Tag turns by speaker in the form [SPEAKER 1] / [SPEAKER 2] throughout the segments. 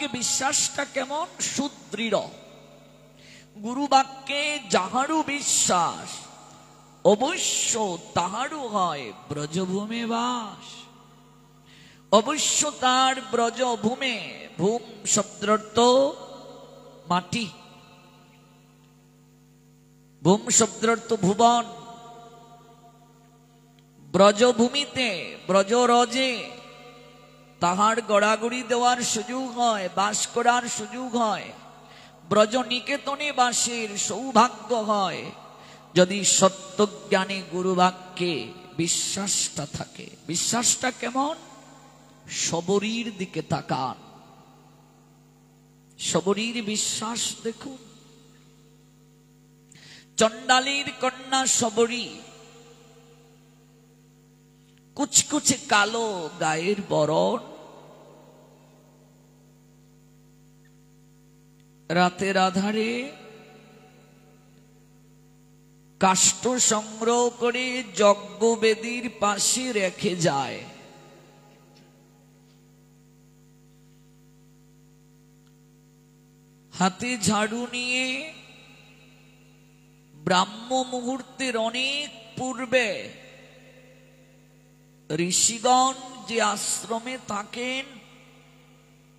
[SPEAKER 1] বাক্যে বিশ্বাসটা কেমন? সুদৃঢ়। গুরু বাক্যে যাহারু বিশ্বাস, অবশ্য তাহারও হয় ব্রজভূমে বাস। অবশ্য তার ব্রজভূমে, ভূম শব্দার্থ মাটি, ভূম শব্দার্থ ভুবন। ব্রজভূমিতে, ব্রজরজে তাহার গড়াগড়ি দেওয়ার সুযোগ হয়, বাস করার সুযোগ হয়। ব্রজ নিকেতনে বাসের সৌভাগ্য হয় যদি সত্যজ্ঞানী গুরু বাক্যে বিশ্বাসটা থাকে। বিশ্বাসটা কেমন? শবরীর দিকে তাকান, শবরীর বিশ্বাস দেখুন। চণ্ডালীর কন্যা শবরী, কুচকুচে কালো গায়ের বরণ, রাতের আধারে কাষ্ঠ সংগ্রহ করে যজ্ঞবেদীর পাশে রেখে যায়। হাতে ঝাড়ু নিয়ে ব্রাহ্ম মুহূর্তের অনেক পূর্বে ঋষিগণ যে আশ্রমে থাকেন,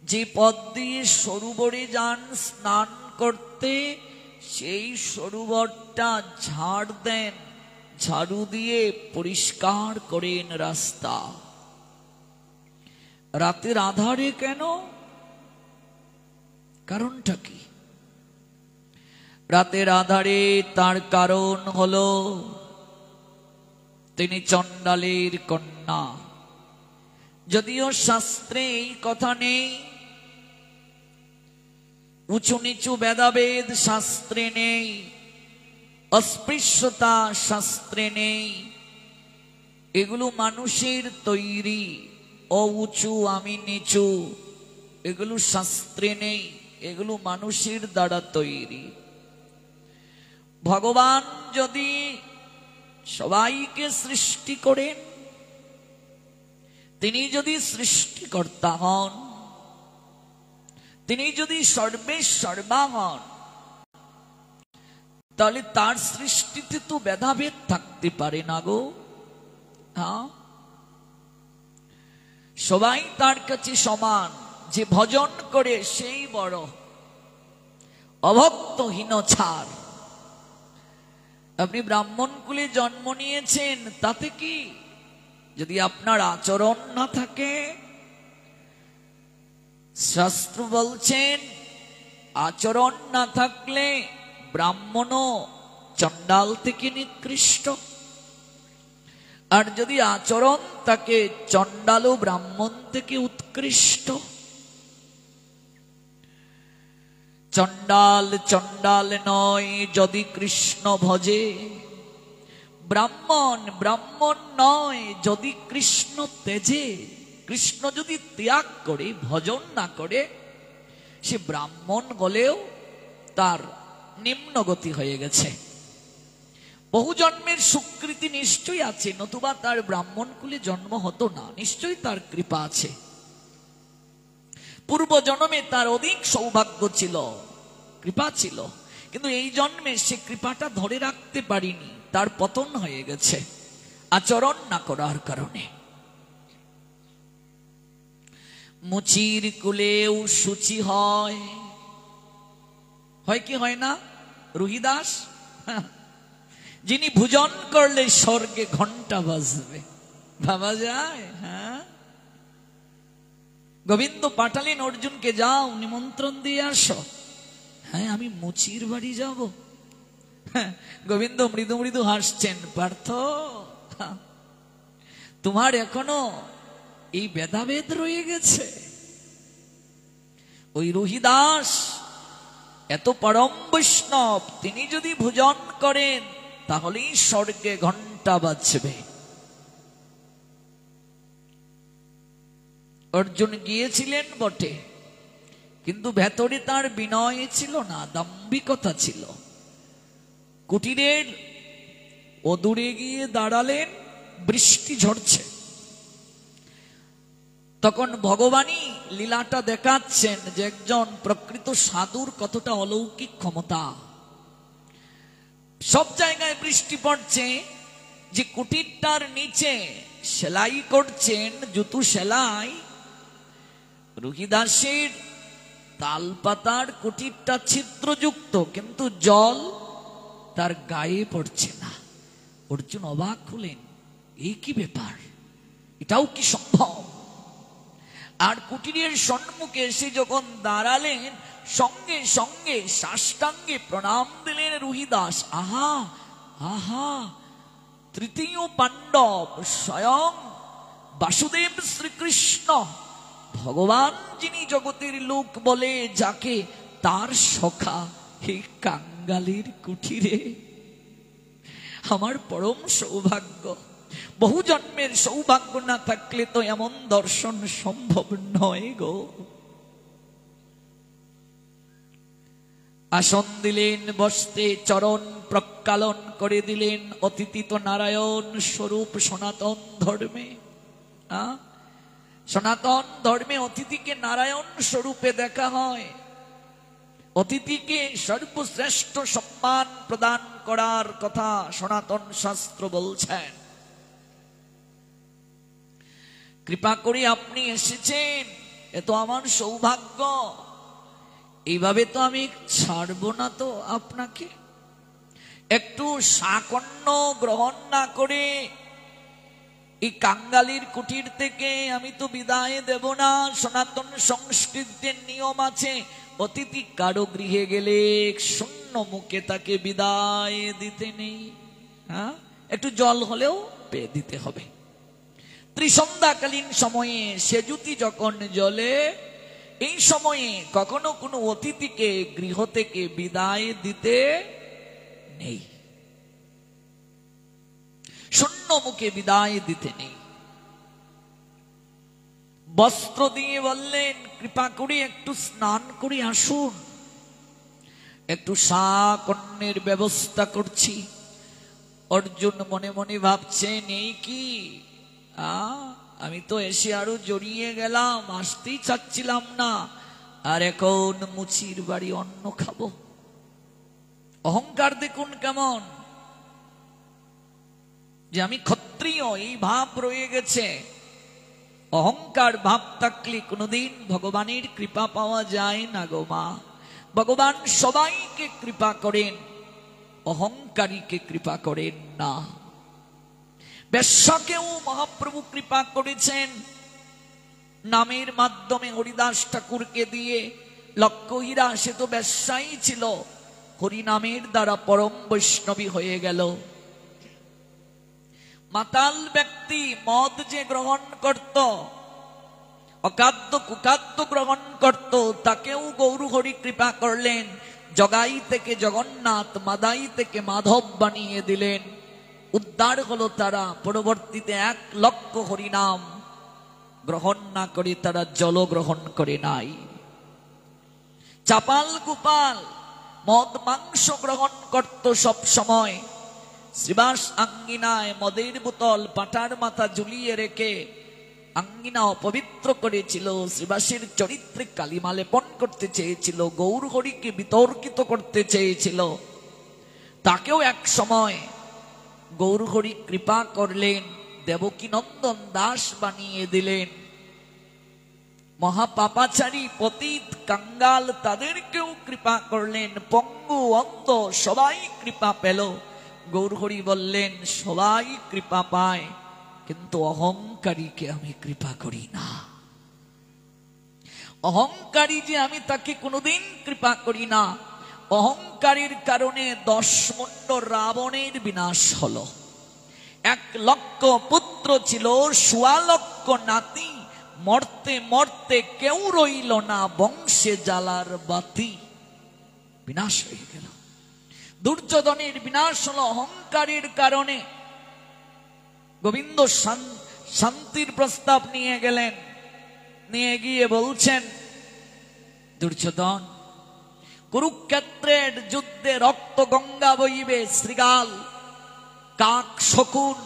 [SPEAKER 1] যে পথ দিয়ে সরোবরে যান স্নান করতে, সেই সরোবরটা ঝাড় দেন, ঝাড়ু দিয়ে পরিষ্কার করেন রাস্তা। রাতের আধারে কেন? কারণটা কি? রাতের আধারে তার কারণ হলো তিনি চণ্ডালের কন্যা। যদিও শাস্ত্রে এই কথা নেই, উঁচু নিচু ভেদাভেদ শাস্ত্রে নেই, অস্পৃশ্যতা শাস্ত্রে নেই, এগুলো মানুষের তৈরি। ও উঁচু আমি নিচু এগুলো শাস্ত্রে নেই, এগুলো মানুষের দ্বারা তৈরি। ভগবান যদি সবাইকে সৃষ্টি করেন, তিনি যদি সৃষ্টিকর্তা হন, তিনি যদি সর্বেসর্বা হন, তাহলে তার সৃষ্টিতে তো ভেদাভেদ থাকতে পারে না গো। হ্যাঁ, সবাই তার কাছে সমান। যে ভজন করে সেই বড়, অভক্তহীন ছাড়। আপনি ব্রাহ্মণ কুলে জন্ম নিয়েছেন, তাতে কি? যদি আপনার আচরণ না থাকে, শাস্ত্র বলছেন আচরণ না থাকলে ব্রাহ্মণও চণ্ডাল থেকে নিকৃষ্ট। আর যদি আচরণ থাকে, চণ্ডালও ব্রাহ্মণ থেকে উৎকৃষ্ট। চণ্ডাল চণ্ডাল নয় যদি কৃষ্ণ ভজে, ব্রাহ্মণ ব্রাহ্মণ নয় যদি কৃষ্ণ তেজে। কৃষ্ণ যদি ত্যাগ করে, ভজন না করে, সে ব্রাহ্মণ হলেও তার নিম্নগতি হয়ে গেছে। বহু জন্মের সুকৃতি নিশ্চয়ই আছে, নতুবা তার ব্রাহ্মণ কুলে জন্ম হতো না। নিশ্চয়ই তার কৃপা আছে। পূর্ব জন্মে তার অধিক সৌভাগ্য ছিল, কৃপা ছিল, কিন্তু এই জন্মে সে কৃপাটা ধরে রাখতে পারিনি, তার পতন হয়ে গেছে আচরণ না করার কারণে। মুচির কুলেও সূচি হয়, হয় কি হয় না? রুহিদাস, যিনি ভোজন করলে স্বর্গে ঘন্টা বাজবে, ভাবা যায়? হ্যাঁ, গোবিন্দ পাঠালেন অর্জুনকে, যাও নিমন্ত্রণ দিয়ে আসো। হ্যাঁ, আমি মুচির বাড়ি যাব? গোবিন্দ মৃদু মৃদু হাসছেন, পার্থ তোমার এখনো এই ভেদাভেদ রয়ে গেছে। ওই রুহিদাস এত পরম বৈষ্ণব, তিনি যদি ভোজন করেন তাহলেই স্বর্গে ঘন্টা বাজবে। অর্জুন গিয়েছিলেন বটে, কিন্তু ভেতরে তার বিনয় ছিল না, দাম্ভিকতা ছিল। কুটিরের অদূরে গিয়ে দাঁড়ালেন, বৃষ্টি ঝরছে। তখন ভগবানই লীলাটা দেখাচ্ছেন যে একজন প্রকৃত সাধুর কতটা অলৌকিক ক্ষমতা। সব জায়গায় বৃষ্টি পড়ছে, যে কুটিরটার নিচে সেলাই করছেন, জুতো সেলাই, রুহিদাসের তালপাতার কুটিরটা ছিদ্রযুক্ত, কিন্তু জল তার গায়ে পড়ছে না। অর্জুন অবাক হলেন, এই কি ব্যাপার, এটাও কি সম্ভব? আর কুটিরের সম্মুখে এসে যখন দাঁড়ালেন, সঙ্গে সঙ্গে সাষ্টাঙ্গে প্রণাম দিলেন রুহিদাস। আহা আহা, তৃতীয় পাণ্ডব স্বয়ং বাসুদেব শ্রীকৃষ্ণ ভগবান, যিনি জগতের লোক বলে যাকে, তার সখা এই কাঙ্গালির কুঠিরে। আমার পরম সৌভাগ্য, বহু জন্মের সৌভাগ্য না থাকলে তো এমন দর্শন সম্ভব নয় গো। আসন দিলেন, বসতে চরণ প্রক্ষালন করে দিলেন। অতিথি তো নারায়ণ স্বরূপ সনাতন ধর্মে। সনাতন ধর্মে অতিথিকে নারায়ণ স্বরূপে দেখা হয়। অতিথিকে সর্বশ্রেষ্ঠ সম্মান প্রদান করার কথা সনাতন শাস্ত্র বলছেন। কৃপা করে আপনি এসেছেন, এ তো আমার সৌভাগ্য। এইভাবে তো আমি ছাড়ব না তো আপনাকে। একটু সাকন্য গ্রহণ না করে এই কাঙ্গালির কুটির থেকে আমি তো বিদায় দেব না। সনাতন সংস্কৃতির নিয়ম আছে, অতিথি কারো গৃহে গেলে শূন্য মুখে তাকে বিদায় দিতে নেই। একটু জল হলেও পেয়ে দিতে হবে। ত্রিসন্ধ্যাকালীন সময়ে সেজুতি যখন জ্বলে, এই সময়ে কখনো কোনো অতিথিকে গৃহ থেকে বিদায় দিতে নেই, শূন্য মুখে বিদায় দিতে নেই। বস্ত্র দিয়ে বললেন, কৃপা করে একটু স্নান করে আসুন, একটু শাকন্যের ব্যবস্থা করছি। অর্জুন মনে মনে ভাবছেন, এই কি, আমি তো এসে আরো জড়িয়ে গেলাম, আসতেই চাচ্ছিলাম না, আর এখন মুচির বাড়ি অন্ন খাবো। অহংকার দেখুন কেমন, যে আমি ক্ষত্রিয়, এই ভাব রয়ে গেছে। অহংকার ভাব থাকলে কোনোদিন ভগবানের কৃপা পাওয়া যায় না গো মা। ভগবান সবাইকে কৃপা করেন, অহংকারীকে কৃপা করেন না। বেশ্যাকেও মহাপ্রভু কৃপা করেছেন, নামের মাধ্যমে হরিদাস ঠাকুরকে দিয়ে। লক্ষ্মীরা সে তো বেশ্যাই ছিল, হরিনামের দ্বারা পরম বৈষ্ণবী হয়ে গেল। মাতাল ব্যক্তি মদ যে গ্রহণ করত, অখাদ্য কুখাদ্য গ্রহণ করত, তাকেও গৌর হরি কৃপা করলেন। জগাই থেকে জগন্নাথ, মাদাই থেকে মাধব বানিয়ে দিলেন। উদ্ধার হলো তারা। পরবর্তীতে 1 লক্ষ হরিনাম গ্রহণ না করে তারা জল গ্রহণ করে নাই। চাপাল গোপাল মদ মাংস গ্রহণ করত সব সময়। শ্রীবাস আঙ্গিনায় মদের বোতল পাটার মাথা ঝুলিয়ে রেখে আঙ্গিনা অপবিত্র করেছিল। শ্রীবাসের চরিত্রে কালিমা লেপন করতে চেয়েছিল, গৌর হরিকে বিতর্কিত করতে চেয়েছিল। তাকেও এক সময় গৌর হরি কৃপা করলেন, দেবকী নন্দন দাস বানিয়ে দিলেন। মহাপাপাচারী পতিত কাঙ্গাল তাদেরকেও কৃপা করলেন। পঙ্গু অন্ধ সবাই কৃপা পেল। গৌর হরি বললেন, সবাই কৃপা পায়, কিন্তু অহংকারীকে আমি কৃপা করি না। অহংকারী যে আমি তাকে কোনোদিন কৃপা করি না। অহংকারীর কারণে 10 মুন্ড রাবণের বিনাশ হলো। 1 লক্ষ পুত্র ছিল, 1.25 লক্ষ নাতি। মরতে মরতে কেউ রইল না, বংশে জ্বালার বাতি। বিনাশ হয়ে গেল। দুর্যোধনের বিনাশ হলো অহংকারীর কারণে। গোবিন্দ শান্তির প্রস্তাব নিয়ে গেলেন, নিয়ে গিয়ে বলছেন, দুর্যোধন, কুরুক্ষেত্রের যুদ্ধে রক্ত গঙ্গা বইবে। শৃগাল, কাক, শকুন,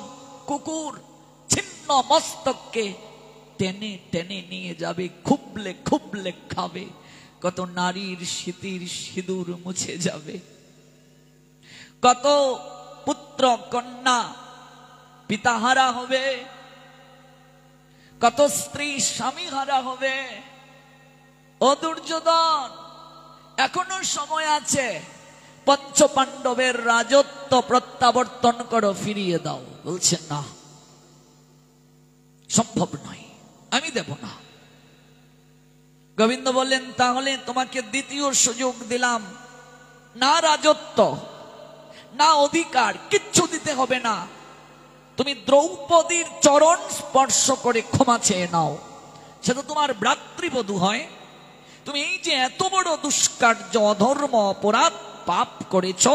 [SPEAKER 1] কুকুর ছিন্ন মস্তককে টেনে টেনে নিয়ে যাবে, খুবলে খুবলে খাবে, কত নারীর স্মৃতির সিঁদুর মুছে যাবে, কত পুত্র কন্যা পিতাহারা হবে, কত স্ত্রী স্বামী হারা হবে। ও দুর্যোধন, এখনো সময় আছে, পঞ্চপাণ্ডবের রাজত্ব প্রত্যাবর্তন করো, ফিরিয়ে দাও। বলছেন না, সম্ভব নয়, আমি দেব না। গোবিন্দ বললেন, তাহলে তোমাকে দ্বিতীয় সুযোগ দিলাম, না রাজত্ব না অধিকার, কিচ্ছু দিতে হবে না, তুমি দ্রৌপদীর চরণ স্পর্শ করে ক্ষমা চেয়ে নাও। সেটা তোমার ভ্রাতৃবধূ হয়, তুমি এই যে এত বড় দুষ্কার্য, অধর্ম, অপরাধ, পাপ করেছ,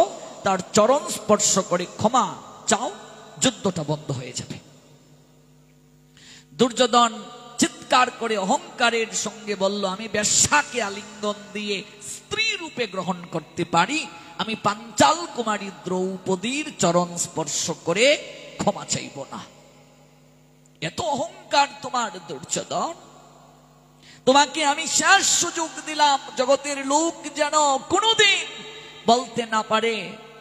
[SPEAKER 1] তার চরণ স্পর্শ করে ক্ষমা চাও, যুদ্ধটা বন্ধ হয়ে যাবে। দুর্যোধন চিৎকার করে অহংকারের সঙ্গে বলল, আমি বেশ্যাকে আলিঙ্গন দিয়ে স্ত্রী রূপে গ্রহণ করতে পারি, আমি পাঞ্চাল কুমারী দ্রৌপদীর চরণ স্পর্শ করে ক্ষমা চাইব না। এত অহংকার তোমার দুর্যোধন, তোমাকে আমি শেষ সুযোগ দিলাম, জগতের লোক যেন কোনোদিন বলতে না পারে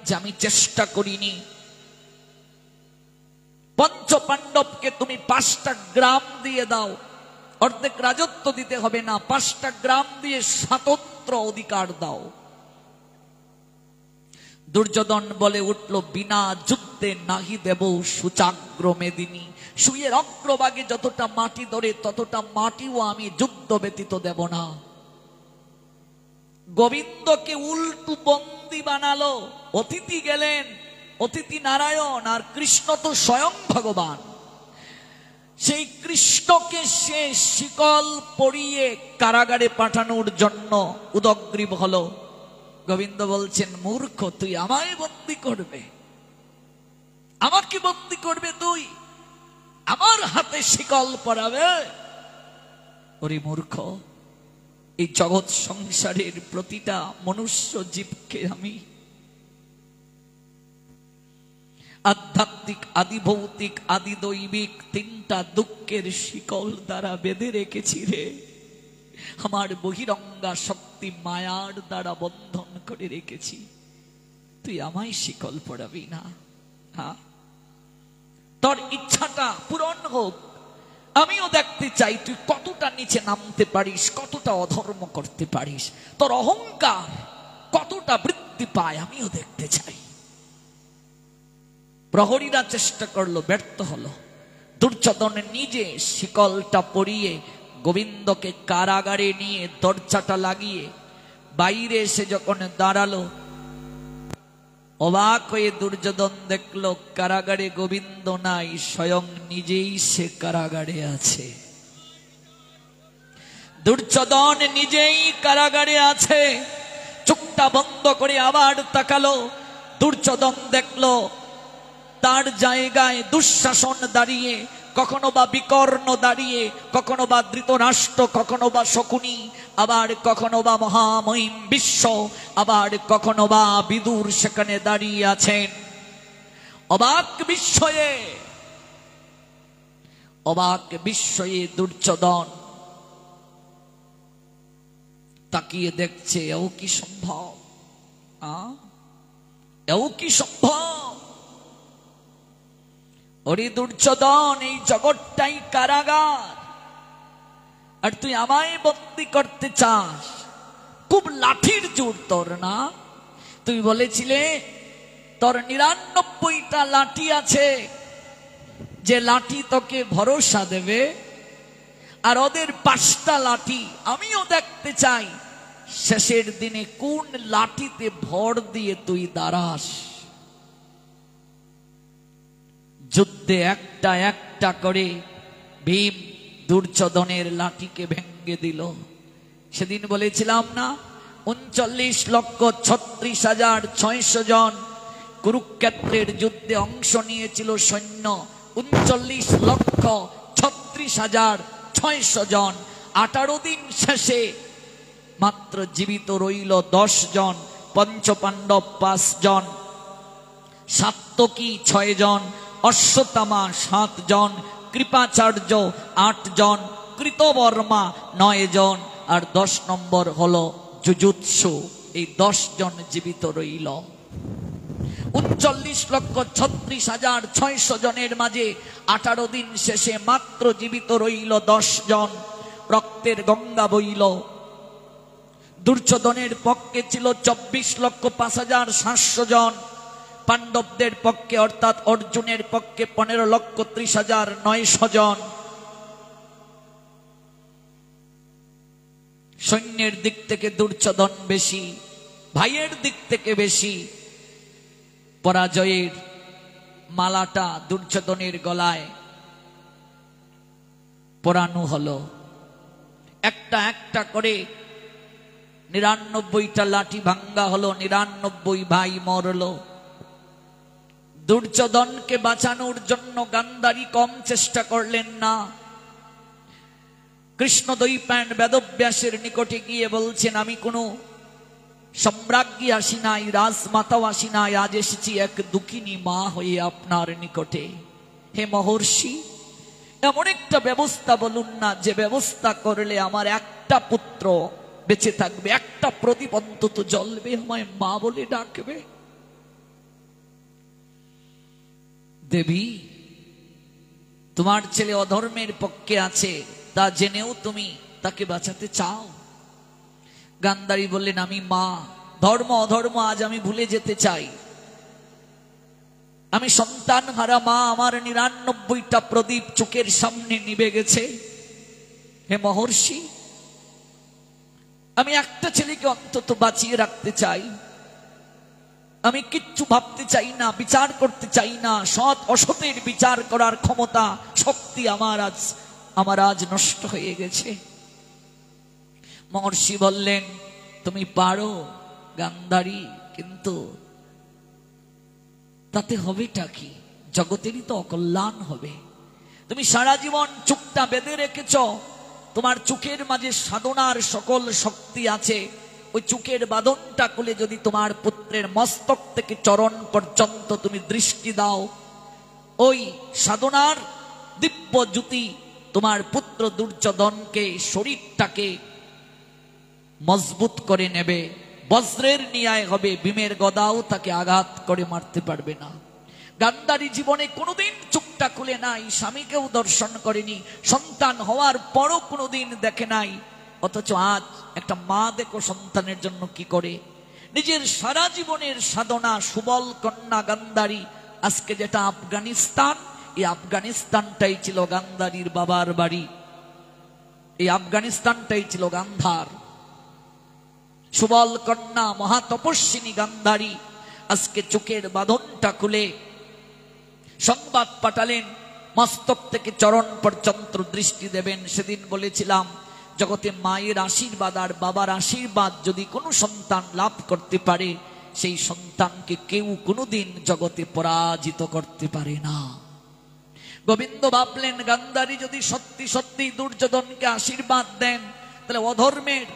[SPEAKER 1] যে আমি চেষ্টা করিনি। পঞ্চপাণ্ডবকে তুমি 5টা গ্রাম দিয়ে দাও, অর্ধেক রাজত্ব দিতে হবে না, 5টা গ্রাম দিয়ে স্বাতন্ত্র অধিকার দাও। দুর্যোধন বলে উঠল, বিনা যুদ্ধে নাহি দেব সুচাগ্র মেদিনী, সুয়ের অগ্রভাগে যতটা মাটি ধরে ততটা মাটিও আমি যুদ্ধ ব্যতীত দেব না। গোবিন্দকে উল্টু বন্দী বানালো, অতিথি গেলেন, অতিথি নারায়ণ, আর কৃষ্ণ তো স্বয়ং ভগবান। সেই কৃষ্ণকে সে শিকল পরিয়ে কারাগারে পাঠানোর জন্য উদগ্রীব হলো। গোবিন্দ বলছেন, মূর্খ, তুই আমায় বন্দী করবে, আমাকে বন্দী করবে, তুই আমার হাতে শিকল পরাবে? ওরে মূর্খ, এই জগৎ সংসারের প্রতিটা মনুষ্য জীবকে আমি আধ্যাত্মিক, আদি ভৌতিক, আদি দৈবিক 3টা দুঃখের শিকল দ্বারা বেঁধে রেখেছি রে। আমার বহিরঙ্গা শক্তি মায়ার দ্বারা বন্ধন করে রেখেছি, তুই আমায় শিকল পড়াবি না? হ্যাঁ, তোর ইচ্ছাটা পূরণ হোক, আমিও দেখতে চাই তুই কতটা নিচে নামতে পারিস, কতটা অধর্ম করতে পারিস, তোর অহংকার কতটা বৃদ্ধি পায়, আমিও দেখতে চাই। প্রহরীরা চেষ্টা করলো, ব্যর্থ হলো। দুর্যোধন নিজে শিকলটা পরিয়ে গোবিন্দকে কারাগারে নিয়ে দরজাটা লাগিয়ে বাইরে এসে যখন দাঁড়ালো, অবাক হয়ে দুর্যোধন দেখলো কারাগারে গোবিন্দ নাই, স্বয়ং নিজেই সে কারাগারে আছে। দুর্যোধন নিজেই কারাগারে আছে। চোখটা বন্ধ করে আবার তাকালো, দুর্যোধন দেখলো তার জায়গায় দুঃশাসন দাঁড়িয়ে, কখনো বা বিকর্ণ দাঁড়িয়ে, কখনো বা ধৃতরাষ্ট্র, কখনো বা শকুনি, আবার কখনো বা মহামহিম বিশ্ব, আবার কখনো বা বিদুর সেখানে দাঁড়িয়ে আছেন। অবাক বিস্ময়ে দুর্যোধন তাকিয়ে দেখছে, এও কি সম্ভব? এও কি সম্ভব? ওরে দুর্যোধন, এই জগৎটাই কারাগার, আর তুই আমায় বন্দী করতে চাস? খুব লাঠির জোর তোর, না? তুই বলেছিলে তোর 99টা লাঠি আছে, যে লাঠি তোকে ভরসা দেবে, আর ওদের 5টা লাঠি। আমিও দেখতে চাই শেষের দিনে কোন লাঠিতে ভর দিয়ে তুই দাঁড়াস। যুদ্ধে একটা একটা করে ভীম দুর্যোধনের লাঠিকে ভেঙ্গে দিল। সেদিন বলেছিলাম না, 39,36,600 জন কুরুক্ষেত্রের যুদ্ধে অংশ নিয়েছিল সৈন্য, 39,36,600 জন। 18 দিন শেষে মাত্র জীবিত রইল 10 জন, পঞ্চপাণ্ডব 5 জন, সাত্যকী 6 জন, অশ্বত্থামা 7 জন, কৃপাচার্য 8 জন, কৃতবর্মা 9 জন, আর 10 নম্বর হলো যুযুৎসু। এই 10 জন জীবিত রইল। 39,36,600 জনের মাঝে 18 দিন শেষে মাত্র জীবিত রইল 10 জন। রক্তের গঙ্গা বইল। দুর্যোধনের পক্ষে ছিল 24,05,700 জন, পাণ্ডবদের পক্ষে অর্থাৎ অর্জুনের পক্ষে 15,30,900 জন। সৈন্যের দিক থেকে দুর্যোধন বেশি, ভাইয়ের দিক থেকে বেশি। পরাজয়ের মালাটা দুর্যোধনের গলায় পরানো হলো। একটা একটা করে 99টা লাঠি ভাঙ্গা হলো, 99 ভাই মরল। দুর্যোধনকে বাঁচানোর জন্য গান্ধারী কম চেষ্টা করলেন না। কৃষ্ণ দ্বৈপায়ন বেদব্যাসের নিকটে গিয়ে বলছেন, আমি কোনো সম্রাজ্ঞী আসি নাই, রাজমাতাও আসি নাই, আজ এসেছি এক দুঃখিনী মা হয়ে আপনার নিকটে। হে মহর্ষি, এমন একটা ব্যবস্থা বলুন না যে ব্যবস্থা করলে আমার একটা পুত্র বেঁচে থাকবে, একটা প্রদীপ অন্তত জ্বলবে, আমায় মা বলে ডাকবে। দেবী, তোমার ছেলে অধর্মের পক্ষে আছে, তা জেনেও তুমি তাকে বাঁচাতে চাও? গান্ধারী বললেন, আমি মা, ধর্ম অধর্ম আজ আমি ভুলে যেতে চাই। আমি সন্তান হারা মা, আমার 99টা প্রদীপ চোখের সামনে নিভে গেছে। হে মহর্ষি, আমি একটা ছেলেকে অন্তত বাঁচিয়ে রাখতে চাই। আমি কিচ্ছু ভাবতে চাই না, বিচার করতে চাই না। সৎ অসতের বিচার করার ক্ষমতা, শক্তি আমার আজ নষ্ট হয়ে গেছে। মহর্ষি বললেন, তুমি পারো গান্ধারী, কিন্তু তাতে হবেটা কি? জগতেরই তো অকল্যাণ হবে। তুমি সারা জীবন চুপটা বেঁধে রেখেছ, তোমার চোখের মাঝে সাধনার সকল শক্তি আছে। ওই চোখের বাঁধনটা খুলে যদি তোমার পুত্রের মস্তক থেকে চরণ পর্যন্ত তুমি দৃষ্টি দাও, ওই সাধনার দিব্য জ্যোতি তোমার পুত্র দুর্যোধনকে, শরীরটাকে মজবুত করে নেবে, বজ্রের ন্যায় হবে, ভীমের গদাও তাকে আঘাত করে মারতে পারবে না। গান্ধারী জীবনে কোনোদিন চোখটা খুলে নাই, স্বামীকেও দর্শন করেনি, সন্তান হওয়ার পরও কোনোদিন দেখে নাই। অথচ আজ একটা মা দেখো সন্তানের জন্য কি করে। নিজের সারা জীবনের সাধনা, সুবল কন্যা গান্ধারী। আজকে যেটা আফগানিস্তান, এই আফগানিস্তানটাই ছিল গান্ধারীর বাবার বাড়ি, এই আফগানিস্তানটাই ছিল গান্ধার। সুবল কন্যা মহাতপস্বিনী গান্ধারী আজকে চোখের বাঁধনটা খুলে সংবাদ পাঠালেন, মস্তক থেকে চরণ পর্যন্ত দৃষ্টি দেবেন। সেদিন বলেছিলাম, জগতে মায়ের আশীর্বাদ আর বাবার আশীর্বাদ যদি কোনো সন্তান লাভ করতে পারে, সেই সন্তানকে কেউ কোনোদিন জগতে পরাজিত করতে পারে না। গোবিন্দ ভাবলেন, গান্ধারী যদি সত্যি সত্যি দুর্যোধনকে আশীর্বাদ দেন, তাহলে অধর্মের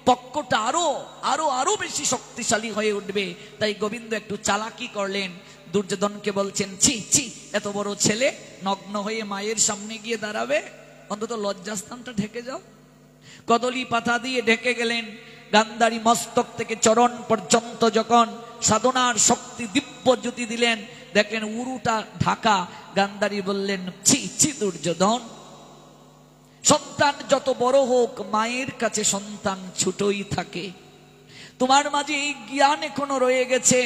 [SPEAKER 1] পক্ষটা আরো আরো আরো বেশি শক্তিশালী হয়ে উঠবে। তাই গোবিন্দ একটু চালাকি করলেন, দুর্যোধনকে বলছেন, ছি ছি, এত বড় ছেলে নগ্ন হয়ে মায়ের সামনে গিয়ে দাঁড়াবে, অন্তত লজ্জাস্থানটা ঢেকে যাও। কদলী পাতা দিয়ে ঢেকে গেলেন। গান্ধারী মস্তক থেকে চরণ পর্যন্ত যখন সাধনার শক্তি দিব্য জ্যোতি দিলেন, দেখলেন উরুটা ঢাকা। গান্ধারী বললেন, ছি ছি দুর্যোধন, সন্তান যত বড় হোক, মায়ের কাছে সন্তান ছোটই থাকে। তোমার মাঝে এই জ্ঞান এখনো রয়ে গেছে,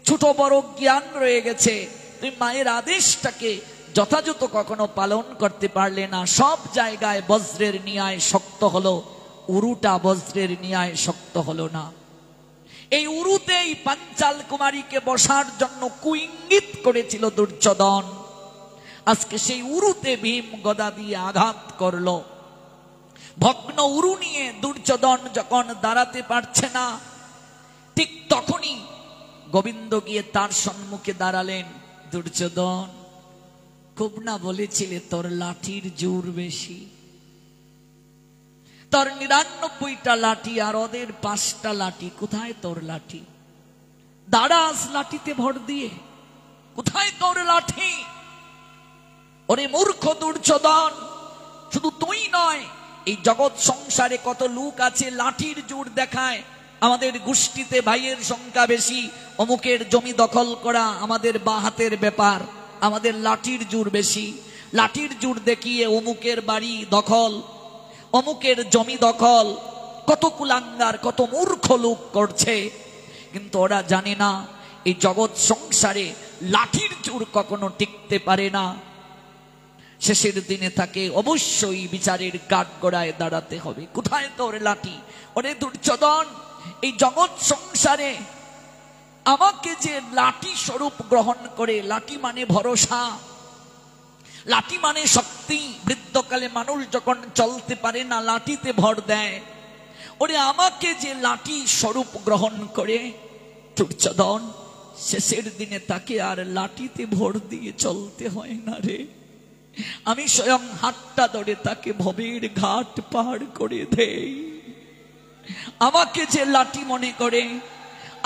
[SPEAKER 1] ছোট বড় জ্ঞান রয়ে গেছে। তুমি মায়ের আদেশটাকে যথাযথ কখনো পালন করতে পারলে না। সব জায়গায় বজ্রের ন্যায় শক্ত হলো, উরুটা বজ্রের ন্যায় শক্ত হলো না। এই উরুতেই পাঞ্চাল কুমারীকে বসার জন্য কুইঙ্গিত করেছিল দুর্যোধন। আজকে সেই উরুতে ভীম গদা দিয়ে আঘাত করলো। ভগ্ন উরু নিয়ে দুর্যোধন যখন দাঁড়াতে পারছে না, ঠিক তখনই গোবিন্দ গিয়ে তার সম্মুখে দাঁড়ালেন। দুর্যোধন, খুব না বলেছিলে তোর লাঠির জোর বেশি? তোর 99টা লাঠি আর ওদের 5টা লাঠি, কোথায় তোর লাঠি? দাঁড়াস লাঠিতে ভর দিয়ে, কোথায় তোর লাঠি? ওরে মূর্খ দুর্যোধন, শুধু তুই নয়, এই জগৎ সংসারে কত লোক আছে লাঠির জোর দেখায়, আমাদের গোষ্ঠীতে ভাইয়ের সংখ্যা বেশি, অমুকের জমি দখল করা আমাদের বা হাতের ব্যাপার, আমাদের লাঠির জোর বেশি। লাঠির জোর দেখিয়ে অমুকের বাড়ি দখল, অমুকের জমি দখল, কত কুলাঙ্গার কত মূর্খ লোক করছে। কিন্তু ওরা জানে না এই জগৎ সংসারে লাঠির জোর কখনো টিকতে পারে না। শেষের দিনে তাকে অবশ্যই বিচারের কাঠগড়ায় দাঁড়াতে হবে। কোথায় তোর লাঠি? ওরে দুর্যোধন, এই জগৎ সংসারে আমাকে যে লাঠি স্বরূপ গ্রহণ করে, লাঠি মানে ভরসা, লাঠি মানে শক্তি। বৃদ্ধকালে মানুষ যখন চলতে পারে না লাঠিতে ভর দেয়। ওরে আমাকে যে লাঠি স্বরূপ গ্রহণ করে দুর্যোধন, শেষের দিনে তাকে আর লাঠিতে ভর দিয়ে চলতে হয় না রে। আমি স্বয়ং হাতটা ধরে তাকে ভবের ঘাট পার করে দেই। আমাকে যে লাঠি মনে করে,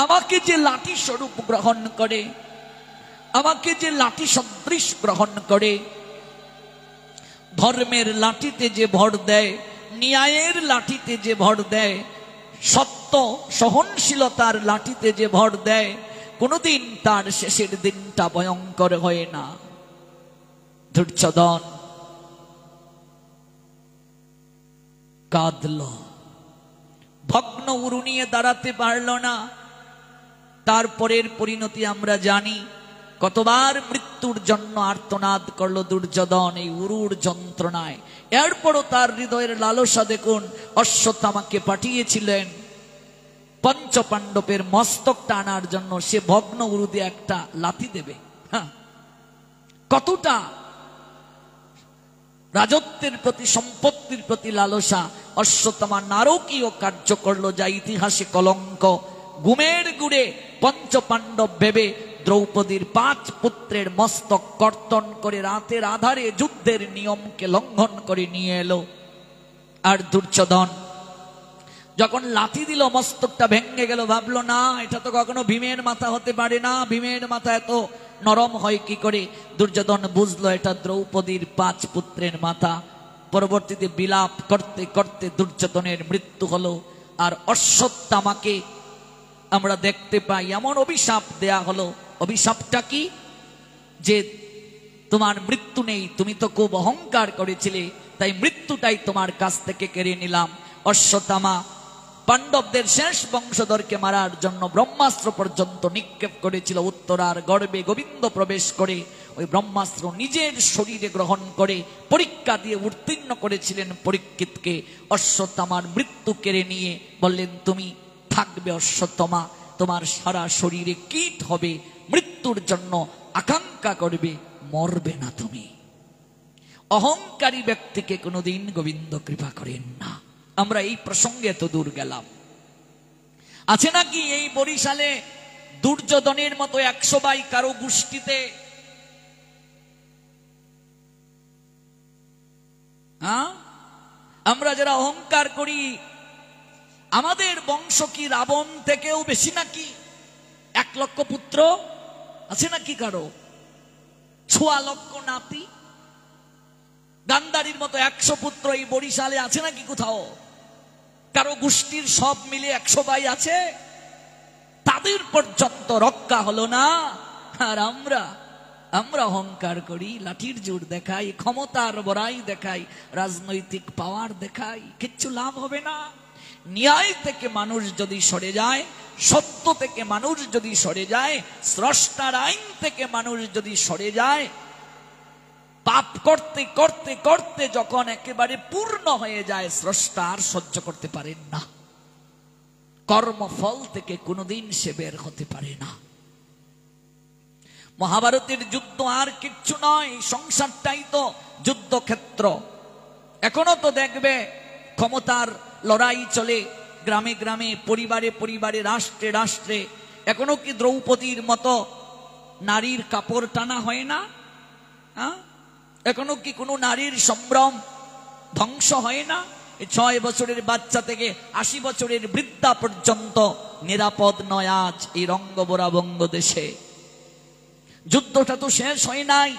[SPEAKER 1] আমাকে যে লাঠি স্বরূপ গ্রহণ করে, আমাকে যে লাঠি সদৃশ গ্রহণ করে, ধর্মের লাঠিতে যে ভর দেয়, ন্যায়ের লাঠিতে যে ভর দেয়, সত্য সহনশীলতার লাঠিতে যে ভর দেয়, কোনোদিন তার শেষের দিনটা ভয়ঙ্কর হয় না। দুর্যোধন কাঁদল, ভগ্ন উরু নিয়ে দাঁড়াতে পারল না। তারপরের পরিণতি আমরা জানি, কতবার মৃত্যুর জন্য আর্তনাদ করলো দুর্যোধন এই উরুর যন্ত্রণায়। এরপরও তার হৃদয়ের লালসা দেখুন, অশ্বত্থামাকে পাঠিয়েছিলেন পঞ্চপাণ্ডবের মস্তকটা আনার জন্য। সে ভগ্ন উরু দিয়ে একটা লাথি দেবে। হ্যাঁ, কতটা রাজত্বের প্রতি সম্পত্তির প্রতি লালসা। অশ্বত্থামা নারকীয় কার্য করলো যা ইতিহাসে কলঙ্ক। গুমের গুড়ে পঞ্চপাণ্ডব ভেবে দ্রৌপদীর 5 পুত্রের মস্তক কর্তন করে রাতের আধারে যুদ্ধের নিয়মকে লঙ্ঘন করে নিয়ে এলো। আর দুর্যোধন যখন লাথি দিল মস্তকটা ভেঙে গেল, ভাবলো না এটা তো কখনো ভীমের মাথা হতে পারে না, ভীমের মাথা এত নরম হয় কি করে। দুর্যোধন বুঝলো এটা দ্রৌপদীর 5 পুত্রের মাথা। পরবর্তীতে বিলাপ করতে করতে দুর্যোধনের মৃত্যু হলো। আর অশ্বত্থামাকে আমরা দেখতে পাই এমন অভিশাপ দেয়া হলো। অভিশাপটা কি? যে তোমার মৃত্যু নেই, তুমি তো খুব অহংকার করেছিলে, তাই মৃত্যুটাই তোমার কাছ থেকে কেড়ে নিলাম। অশ্বত্থামা পাণ্ডবদের শেষ বংশধরকে মারার জন্য ব্রহ্মাস্ত্র পর্যন্ত নিক্ষেপ করেছিল। উত্তরার গর্ভে গোবিন্দ প্রবেশ করে ওই ব্রহ্মাস্ত্র নিজের শরীরে গ্রহণ করে পরীক্ষা দিয়ে উত্তীর্ণ করেছিলেন পরীক্ষিতকে। অশ্বত্থামার মৃত্যু কেড়ে নিয়ে বললেন, তুমি থাকবে অশ্বত্থামা, তোমার সারা শরীরে কীট হবে, মৃত্যুর জন্য আকাঙ্ক্ষা করবে, মরবে না তুমি। অহংকারী ব্যক্তিকে কোনোদিন গোবিন্দ কৃপা করেন না। আমরা এই প্রসঙ্গে এত দূর গেলাম। আছে নাকি এই বরিশালে দুর্যোধনের মতো 100 ভাই কারো গোষ্ঠীতে? হ্যাঁ, আমরা যারা অহংকার করি, আমাদের বংশ কি রাবণ থেকেও বেশি নাকি? 1 লক্ষ পুত্র আছে নাকি কারো? 6 লক্ষ নাতি, গান্ধারীর মতো 100 পুত্র এই বরিশালে আছে নাকি কোথাও? কারো গোষ্ঠীর সব মিলে 100 ভাই আছে, তাদের পর্যন্ত রক্ষা হলো না। আর আমরা অহংকার করি, লাঠির জোর দেখাই, ক্ষমতার বড়াই দেখাই, রাজনৈতিক পাওয়ার দেখাই, কিচ্ছু লাভ হবে না। ন্যায় থেকে মানুষ যদি সরে যায়, সত্য থেকে মানুষ যদি সরে যায়, স্রষ্টার আইন থেকে মানুষ যদি সরে যায়, পাপ করতে করতে করতে যখন একেবারে পূর্ণ হয়ে যায়, স্রষ্টা আর সহ্য করতে পারেন না। কর্মফল থেকে কোনোদিন সে বের হতে পারে না। মহাভারতের যুদ্ধ আর কিচ্ছু নয়, সংসারটাই তো যুদ্ধক্ষেত্র। এখনো তো দেখবে ক্ষমতার লড়াই চলে গ্রামে গ্রামে, পরিবারে পরিবারে, রাষ্ট্রে রাষ্ট্রে। এখনো কি দ্রৌপদীর মতো নারীর কাপড় টানা হয় না? এখনো কি কোনো নারীর সম্ভ্রম ধ্বংস হয় না? 6 বছরের বাচ্চা থেকে 80 বছরের বৃদ্ধা পর্যন্ত নিরাপদ নয় আজ এই রঙ্গবরা বঙ্গদেশে। যুদ্ধটা তো শেষ হয় নাই,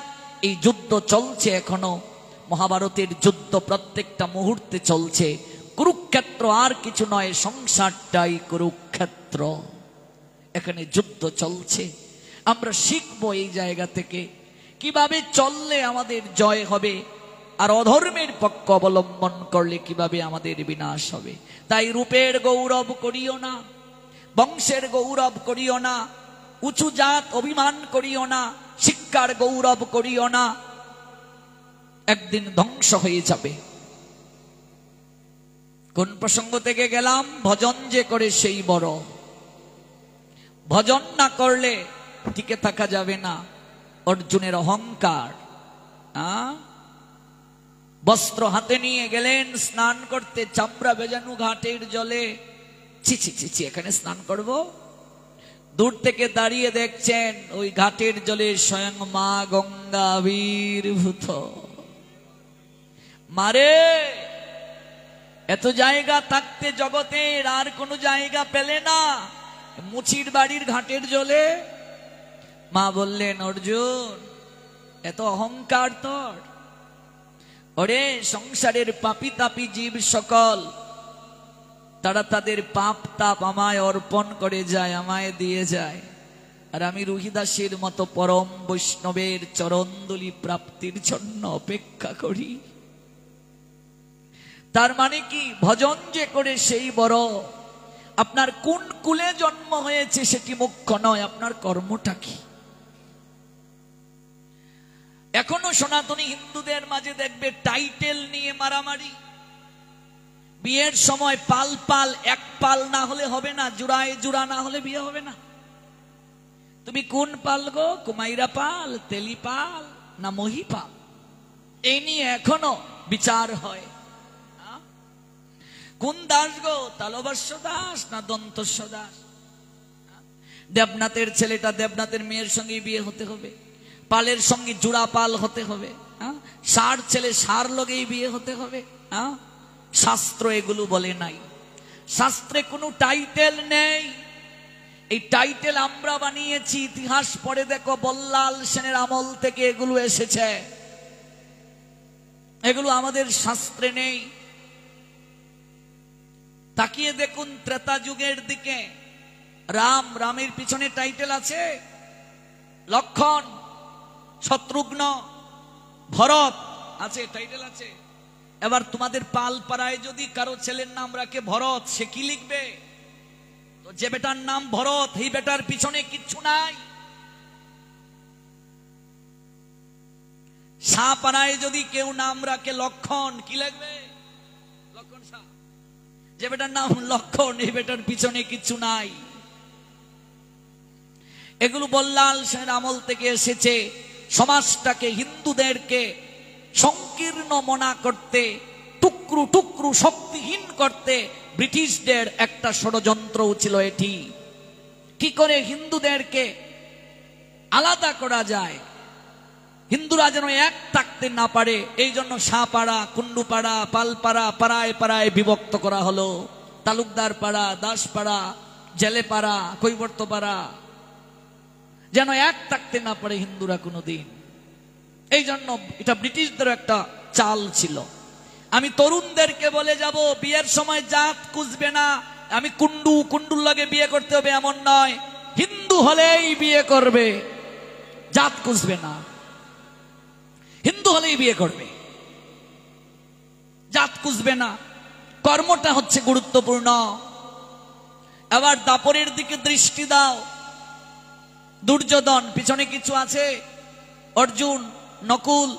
[SPEAKER 1] এই যুদ্ধ চলছে এখনো, মহাভারতের যুদ্ধ প্রত্যেকটা মুহূর্তে চলছে। কুরুক্ষেত্র আর কিছু নয়, সংসারটাই কুরুক্ষেত্র। এখানে যুদ্ধ চলছে। আমরা শিখবো এই জায়গা থেকে কিভাবে চললে আমাদের জয় হবে, আর অধর্মের পক্ষ অবলম্বন করলে কিভাবে আমাদের বিনাশ হবে। তাই রূপের গৌরব করিও না, বংশের গৌরব করিও না, উঁচু জাত অভিমান করিও না, শিক্ষার গৌরব করিও না, একদিন ধ্বংস হয়ে যাবে। কোন প্রসঙ্গ থেকে গেলাম? ভজন যে করে সেই বড়। ভজন না করলে টিকে থাকা যাবে না। অর্জুনের অহংকার, বস্ত্র হাতে নিয়ে গেলেন স্নান করতে, চামড়া ভেজানো ঘাটের জলে। ছি ছি ছি ছি, এখানে স্নান করব? দূর থেকে দাঁড়িয়ে দেখছেন ওই ঘাটের জলে স্বয়ং মা গঙ্গা আবির্ভূত। মারে, এত জায়গা থাকতে জগতের আর কোনো জায়গা পেলে না, মুচির বাড়ির ঘাটের জলে? মা বললেন, অর্জুন এত অহংকার তোর? ওরে, সংসারের পাপী তাপী জীব সকল, তারা তাদের পাপ তাপ আমায় অর্পণ করে যায়, আমায় দিয়ে যায়, আর আমি রুহিদাসের মতো পরম বৈষ্ণবের চরণদুলি প্রাপ্তির জন্য অপেক্ষা করি। তার মানে কি? ভজন যে করে সেই বড়। আপনার কোন কুলে জন্ম হয়েছে সেটি মুখ্য নয়, আপনার কর্মটা কি। এখনো সনাতনী হিন্দুদের মাঝে দেখবে টাইটেল নিয়ে মারামারি। বিয়ের সময় পাল পাল, এক পাল না হলে হবে না, জোড়ায় জোড়া না হলে বিয়ে হবে না। তুমি কোন পাল গো? কুমাইরা পাল, তেলি পাল না মহি পাল? এই নিয়ে এখনো বিচার হয়। কোন দাস গো? তালবস্য দাস না দন্তস্য দাস? দেবনাথের ছেলেটা দেবনাথের মেয়ের সঙ্গে বিয়ে হতে হবে, পালের সঙ্গে জোড়া পাল হতে হবে, সার ছেলে সার লগেই বিয়ে হতে হবে। শাস্ত্র এগুলো বলে নাই। শাস্ত্রে কোনো টাইটেল নেই। এই টাইটেল আমরা বানিয়েছি। ইতিহাস পড়ে দেখো, বল্লাল সেনের আমল থেকে এগুলো এসেছে। এগুলো আমাদের শাস্ত্রে নেই। তাকিয়ে দেখুন ত্রেতা যুগের দিকে, রাম, রামের পিছনে টাইটেল আছে। লক্ষণ, শত্রুঘ্ন, ভরত আছে, টাইটেল আছে। এবার তোমাদের পাল পাড়ায় যদি কারো ছেলের নাম রাখে ভরত, সে কি লিখবে? তো যে বেটার নাম ভরত, এই বেটার পিছনে কিচ্ছু নাই। শাহ পাড়ায় যদি কেউ নাম রাখে লক্ষণ, কি লিখবে? লক্ষণ শাহ। যে বেটার নাম লক্ষণ, এই বেটার পিছনে কিচ্ছু নাই। এগুলো বল্লাল সেনের আমল থেকে এসেছে। সমাজটাকে, হিন্দুদেরকে সংকীর্ণ মনা করতে, টুকরু টুকরু শক্তিহীন করতে ব্রিটিশদের একটা ষড়যন্ত্র ছিল এটি। কি করে হিন্দুদেরকে আলাদা করা যায়, হিন্দুরা যেন এক থাকতে না পারে, এই জন্য শাহপাড়া, কুন্ডুপাড়া, পালপাড়া, পাড়ায় পাড়ায় বিভক্ত করা হলো। তালুকদার পাড়া, দাসপাড়া, জেলেপাড়া, কৈবর্তপাড়া, যেন এক থাকতে না পারে হিন্দুরা কোনোদিন। এই জন্য এটা ব্রিটিশদের একটা চাল ছিল। আমি তরুণদেরকে বলে যাব, বিয়ের সময় জাত খুঁজবে না, আমি কুন্ডুর লগে বিয়ে করতে হবে এমন নয়। হিন্দু হলেই বিয়ে করবে, জাত খুঁজবে না। হিন্দু হলেই বিয়ে করবে, জাত খুঁজবে না। কর্মটা হচ্ছে গুরুত্বপূর্ণ। আবার দাপরের দিকে দৃষ্টি দাও। দুর্যোধন, পিছনে কিছু আছে? অর্জুন, নকুল,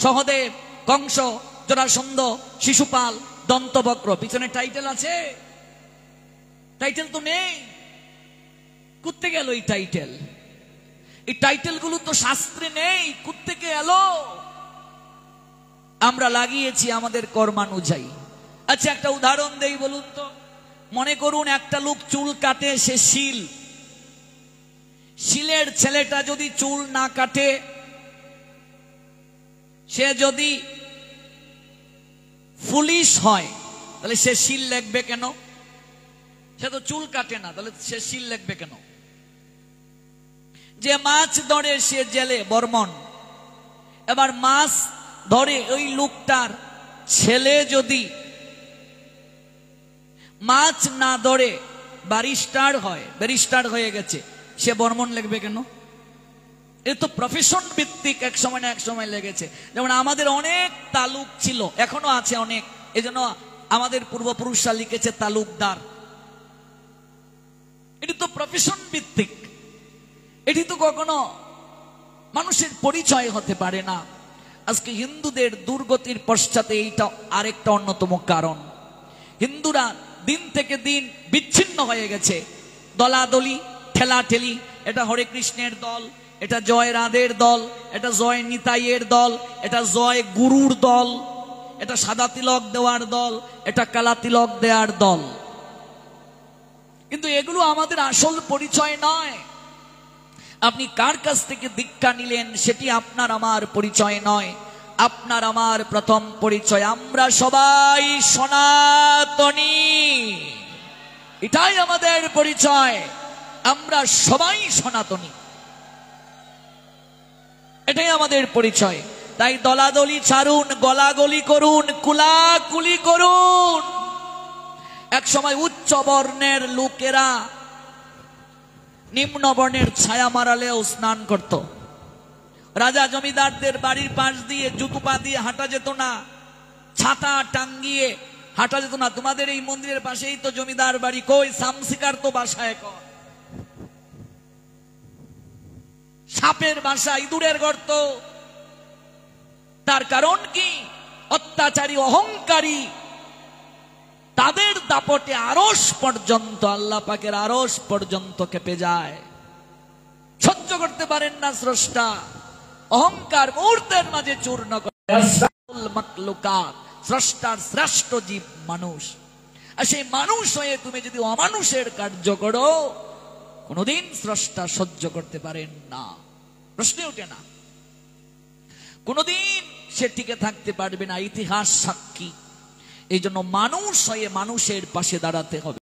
[SPEAKER 1] সহদেব, কংস, জরাসন্ধ, শিশুপাল, দন্তবক্র, পিছনে টাইটেল আছে? টাইটেল তো নেই। কোত্থেকে গেল এই টাইটেল? এই টাইটেল গুলো তো শাস্ত্রে নেই, কোত্থেকে এলো? আমরা লাগিয়েছি আমাদের কর্মানুযায়ী। আচ্ছা, একটা উদাহরণ দেই, বলুন তো। মনে করুন একটা লোক চুল কাটে, সে শিল। শিলের ছেলেটা যদি চুল না কাটে, সে যদি ফুলিশ হয়, তাহলে সে শিল লিখবে কেন? সে তো চুল কাটে না, তাহলে সে শিল লিখবে কেন? যে মাছ ধরে সে জেলে, বর্মন। এবার মাছ ধরে ওই লোকটার ছেলে যদি মাছ না ধরে ব্যারিস্টার হয়ে গেছে, সে বর্মন লিখবে কেন? এ তো প্রফেশন ভিত্তিক এক সময় না এক সময় লেগেছে। যেমন আমাদের অনেক তালুক ছিল, এখনো আছে অনেক, এজন্য আমাদের পূর্বপুরুষরা লিখেছে তালুকদার। এটি তো প্রফেশন ভিত্তিক, এটি তো কখনো মানুষের পরিচয় হতে পারে না। আজকে হিন্দুদের দুর্গতির পশ্চাতে এইটা আরেকটা অন্যতম কারণ। হিন্দুরা দিন থেকে দিন বিচ্ছিন্ন হয়ে গেছে, দলাদলি, ঠেলাঠেলি। এটা হরে কৃষ্ণের দল, এটা জয় রাধের দল, এটা জয় নিতাইয়ের দল, এটা জয় গুরুর দল, এটা সাদা তিলক দেওয়ার দল, এটা কালা তিলক দেওয়ার দল। কিন্তু এগুলো আমাদের আসল পরিচয় নয়। আপনি কার কাছ থেকে দীক্ষা নিলেন সেটি আপনার আমার পরিচয় নয়। আপনার আমার প্রথম পরিচয়, আমরা সবাই সনাতনী, এটাই আমাদের পরিচয়। আমরা সবাই সনাতনী, এটাই আমাদের পরিচয়। তাই দলাদলি ছাড়ুন, গলাগলি করুন, কুলাকুলি করুন। এক সময় উচ্চ বর্ণের লোকেরা নিম্ন বর্ণের ছায়া মারালেও স্নান করত। রাজা জমিদারদের বাড়ির পাশ দিয়ে জুতো পা দিয়ে হাঁটা যেত না, ছাতা টাঙ্গিয়ে হাঁটা যেত না। তোমাদের এই মন্দিরের পাশেই তো জমিদার বাড়ি, কই সামসিকার তো বাসা, এখন সাপের বাসা, ইঁদুরের গর্ত। তার কারণ কি? অত্যাচারী, অহংকারী, তাদের দাপটে আরশ পর্যন্ত, আল্লাহ পাকের আরশ পর্যন্ত কেঁপে যায়। সহ্য করতে পারেন না স্রষ্টা। অহংকার মুহূর্তের মাঝে চূর্ণ করে। স্রষ্টার শ্রেষ্ঠ জীব মানুষ, আর সেই মানুষ হয়ে তুমি যদি অমানুষের কার্য করো, কোনদিন স্রষ্টা সহ্য করতে পারেন না, প্রশ্নে ওঠে না। কোনদিন সে টিকে থাকতে পারবে না, ইতিহাস সাক্ষী। এই জন্য মানুষ হয়ে মানুষের পাশে দাঁড়াতে হবে।